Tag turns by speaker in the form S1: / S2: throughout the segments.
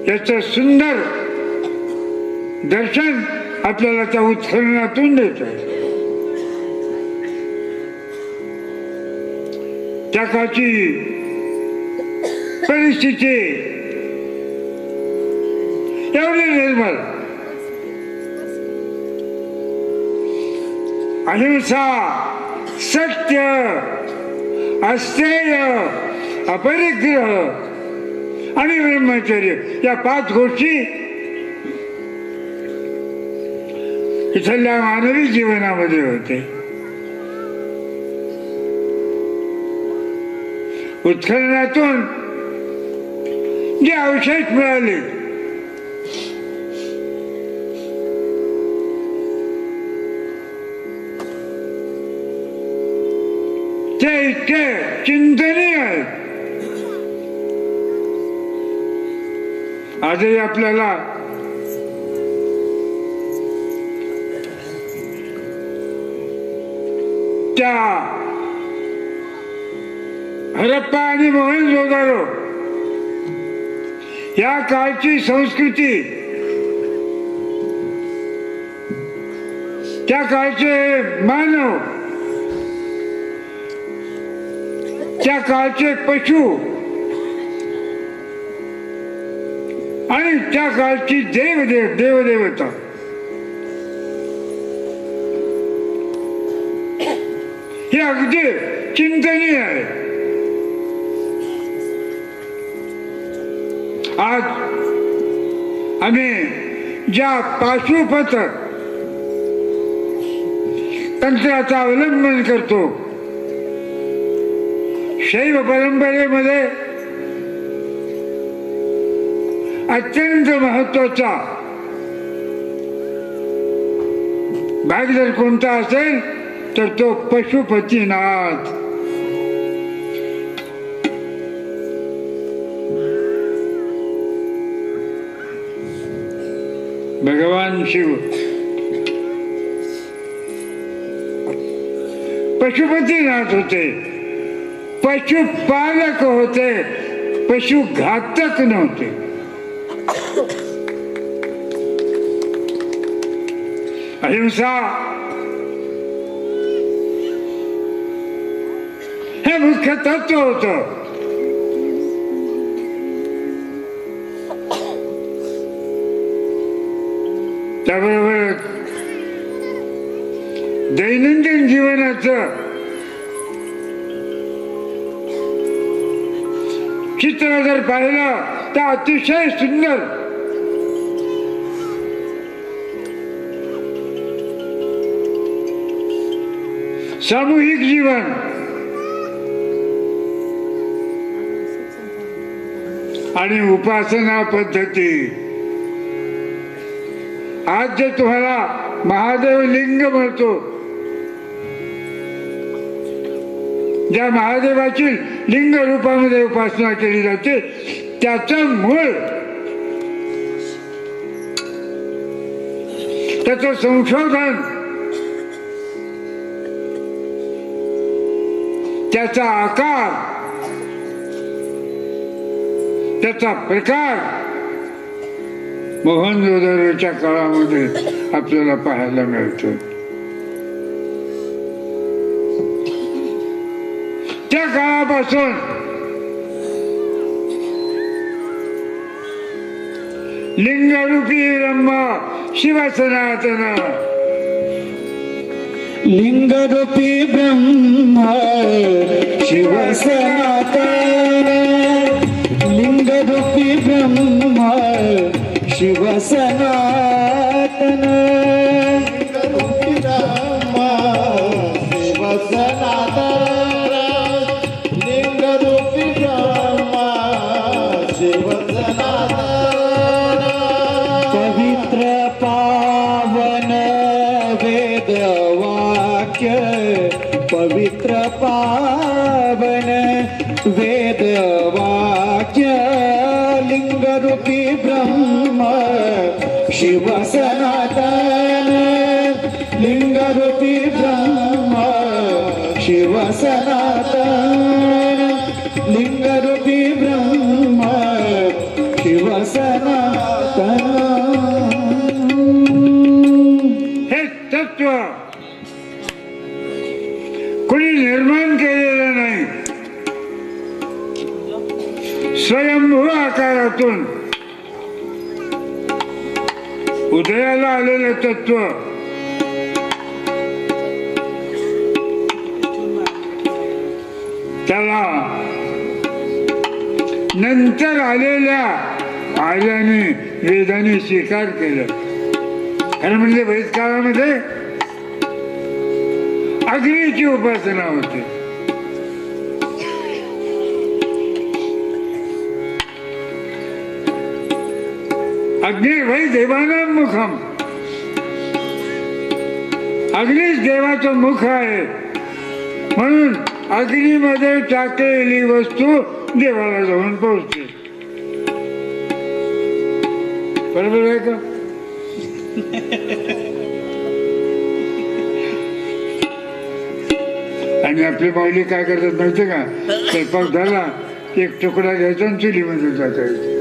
S1: याचं सुंदर दर्शन आपल्याला त्या उत्खननातून देत आहे. त्या काळची परिस्थिती एवढी निर्मल, अहिंसा, सत्य, अस्तेय, अपरिग्रह आणि ब्रह्मचर्य या 5 गोष्टी इथल्या मानवी जीवनामध्ये होते. उत्खननातून जे अवशेष मिळाले ते इतके चिंतनीय आहेत. आजही आपल्याला त्या हरप्पा आणि मोहनजोदारो या काळची संस्कृती, त्या काळचे मानव, त्या काळचे पशु आणि त्या काळची देवदेवता हे अगदी चिंतनीय आहे. आज आम्ही ज्या पाशुपत तंत्राचा अवलंबन करतो, शैव परंपरेमध्ये अत्यंत महत्वाचा भाग जर कोणता असेल तर तो पशुपतीनाथ. भगवान शिव पशुपतीनाथ होते, पशुपालक होते, पशुघातक नव्हते. अहिंसा हे मुख्य तत्व होतं. त्याबरोबर दैनंदिन जीवनाचं चित्र जर पाहिलं तर अतिशय सुंदर. सामूहिक जीवन, आणि उपासना पद्धती. आज जे तुम्हाला महादेव लिंग म्हणतो, ज्या महादेवाची लिंग रूपामध्ये उपासना केली जाते, त्याचं मूळ, त्याचं संशोधन, त्याचा आकार, त्याचा प्रकार मोहनजोदडोच्या काळामध्ये आपल्याला पाहायला मिळतो. त्या काळापासून लिंगरूपी ब्रह्म शिवसनातन,
S2: लिंगरूपी ब्रह्म शिवसनातन, लिंगरूपी ब्रह्म शिवसनातन, लिंगरूपी ब्रह्म शिवसनातन, लिंगरूपी ब्रह्म शिवसनातन. पवित्र पावन वेदवाक्य, पवित्र पावन वेदवाक्य, लिंगरूपी ब्रह्म शिवसनातन, लिंगरूपी ब्रह्म शिवसनातन, लिंगरूपी ब्रह्म शिवसनातन.
S1: स्वयंभू आकारातून उदयाला आलेलं तत्व त्याला नंतर आलेल्या आल्याने वेदाने स्वीकार केलं. खरं म्हणजे वैदिक काळामध्ये अग्नीची उपासना होती. अग्नी वै देवानां मुखम, अग्नीच देवाचं मुख आहे. म्हणून अग्नीमध्ये टाकलेली वस्तू देवाला जाऊन पोहोचते. बरोबर आहे का? आणि आपली माऊली काय करतात माहिती का? स्वयंपाक झाला एक तुकडा घ्यायचा आणि चुलीमध्ये टाकायचा.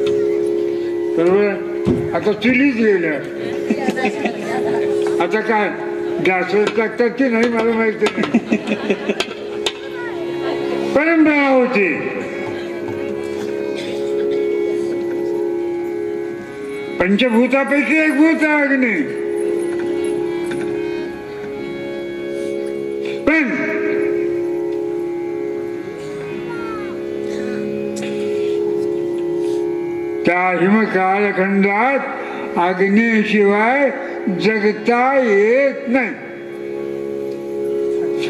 S1: बरोबर? आता चुलीच गेल्या. आता काय गॅसवर टाकतात की नाही मला माहिती नाही. परंपरा होती. पंचभूतापैकी एक भूत आहे अग्नी. पण त्या हिमकालखंडात अग्नीशिवाय जगता येत नाही.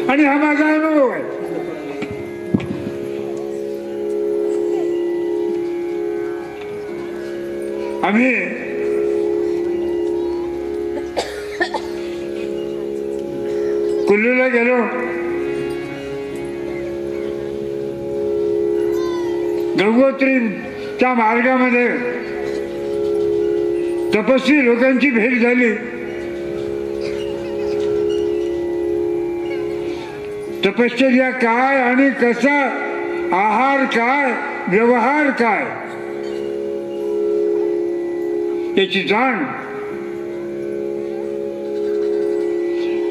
S1: आणि हा माझा अनुभव आहे. आम्ही कुल्लूला गेलो. गंगोत्रीच्या मार्गामध्ये तपस्वी लोकांची भेट झाली. तपश्चर्या काय आणि कसा, आहार काय, व्यवहार काय याची जाण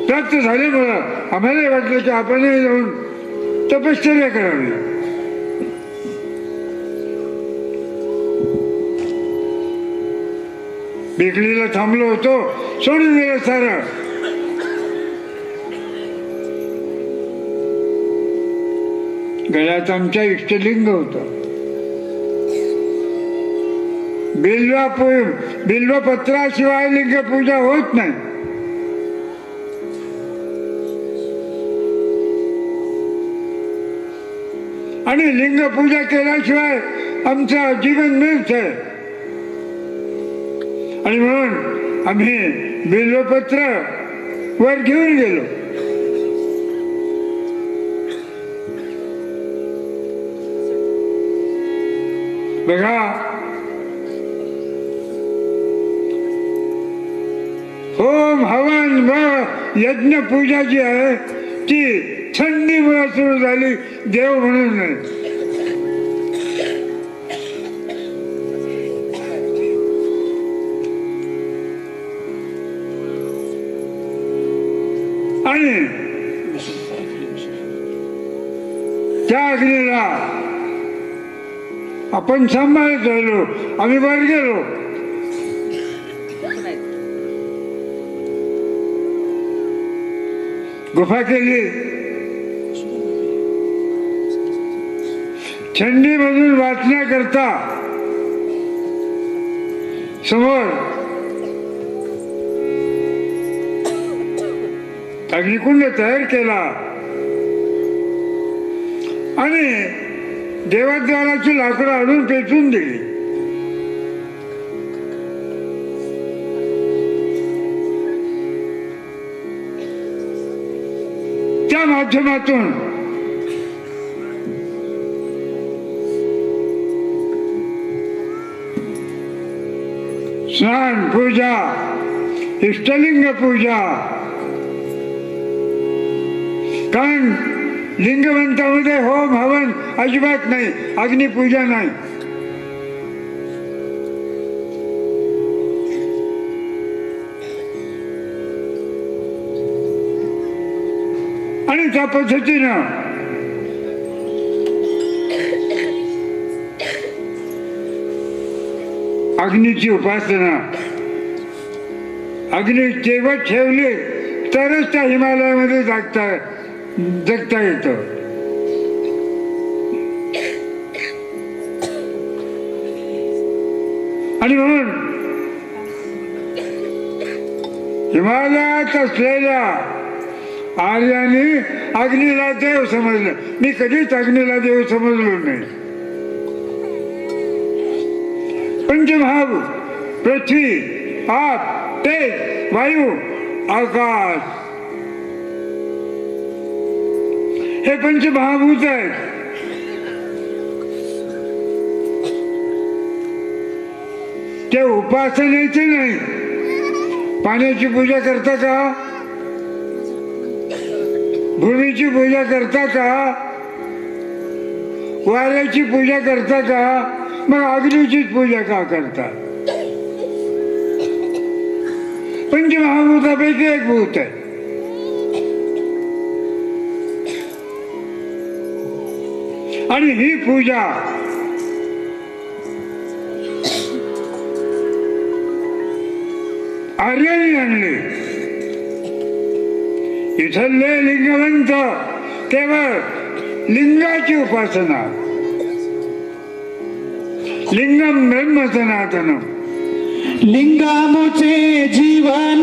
S1: प्राप्त झाल्यामुळं आम्हाला वाटलं की आपणही जाऊन तपश्चर्या करावी. बेकलीला थांबलो होतो, सोडून दिलं सारं. गळ्यात आमच्या इष्टलिंग होतं. बिल्वपत्राशिवाय लिंग पूजा होत नाही. आणि लिंग पूजा केल्याशिवाय आमचं जीवन मिळते. आणि म्हणून आम्ही बिल्वपत्र वर घेऊन गेलो. बघा, होम हवन व यज्ञ पूजा जी आहे ती थंडीमुळे सुरू झाली, देव म्हणून नाही. आणि त्या अग्नीला आपण सांभाळत राहिलो. आम्ही वर गेलो. गुफा केली. थंडीमधून वाचण्याकरता समोर अग्निकुंड तयार केला आणि देवाद्वाराची लाकडं आणून पेटून दिली. त्या माध्यमातून स्नान पूजा, इष्टलिंग पूजा, कारण लिंगवंतामध्ये होम हवन अजिबात नाही, अग्निपूजा नाही. आणि त्या पद्धतीनं अग्नीची उपासना. अग्नी तेवत ठेवले तरच त्या हिमालयामध्ये जगता येतं. आणि म्हणून हिमालयात असलेल्या आर्याने अग्नीला देव समजलं. मी कधीच अग्नीला देव समजलो नाही. पंचमहाभूत पृथ्वी, आप, तेज, वायू, आकाश हे पंचमहाभूत आहेत. ते उपासनेचे नाही. पाण्याची पूजा करता का? भूमीची पूजा करता का? वाऱ्याची पूजा करता का? मग अग्नीचीच पूजा का करता? पंचमहाभूतापैकी एक भूत आहे. आणि ही पूजा आर्याने आणली. इथले लिंगवंत केवळ लिंगाची उपासना. लिंगम ब्रह्म सनातनम.
S2: लिंगामुचे जीवन,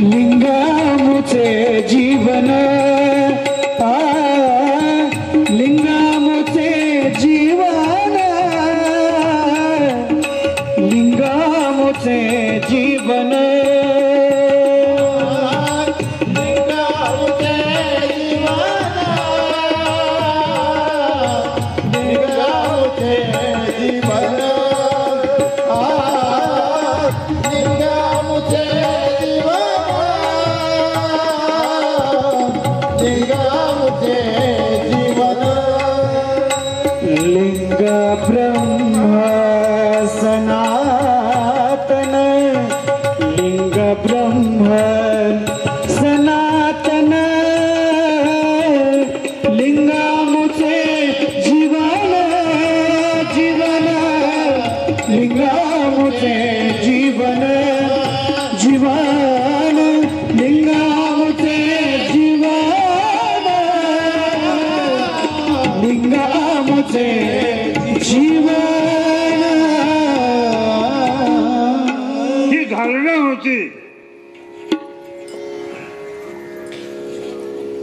S2: लिंगामुचे जीवन, लिंगामुचे जीवन, लिंगामुचे जीवन,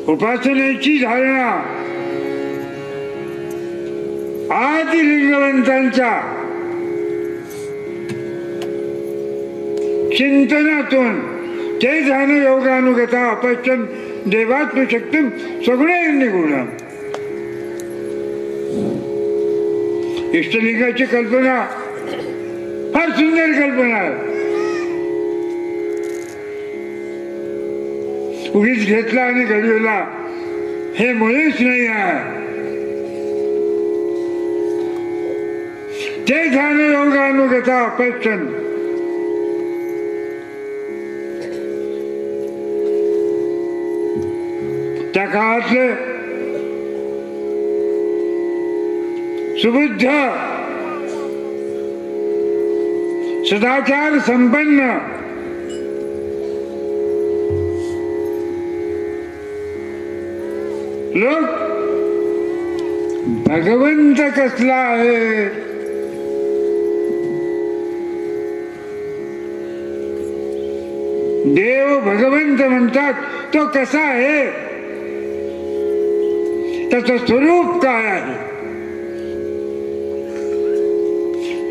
S1: उपासनेची धारणा आदि लिंगवंतांच्या चिंतनातून ते ध्यान योगानुगता अपश्यम देवात्म शक्तीम सगुणे निगुणम. इष्टलिंगाची कल्पना फार सुंदर कल्पना आहे. उगीच घेतला आणि घडविला हे मुळीच नाही आहे. ते ध्यान योगानुगता अपश्यम. त्या काळातले सुबुद्ध सदाचार संपन्न लोक भगवंत कसला आहे देव भगवंत म्हणतात तो कसा आहे त्याचं स्वरूप काय आहे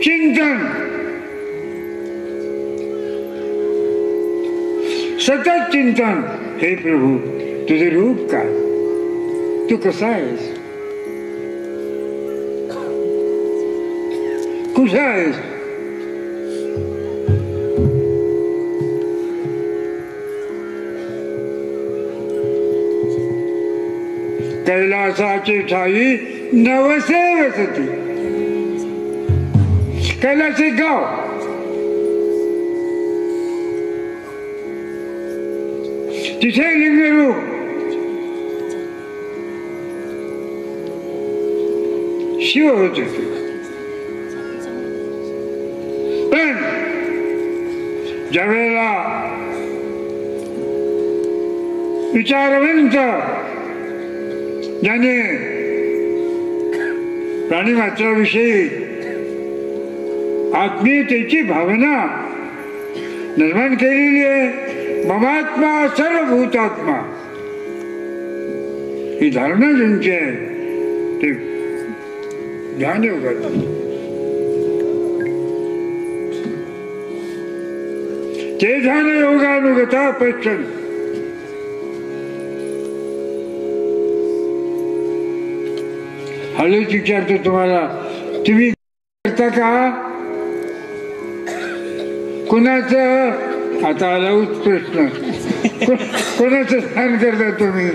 S1: चिंतन सतत चिंतन. हे प्रभू तुझे रूप काय तू कसा आहेस कुठे आहेस कैलासाची ठाई नवसे वसती. कैलास एक गाव तिथे लिंगरूप शिव होते. पण ज्यावेळेला विचारवंत ज्याने प्राणीमात्राविषयी आत्मीयतेची भावना निर्माण केलेली आहे, ममात्मा सर्वभूतात्मा, ही धारणा ज्यांची आहे ते ध्यान योगात. ते ध्यान योगानुगता पश्चन. हळूच विचारतो तुम्हाला, तुम्ही करता का? कुणाचं, आता आला प्रश्न, कोणाचं ध्यान करता तुम्ही?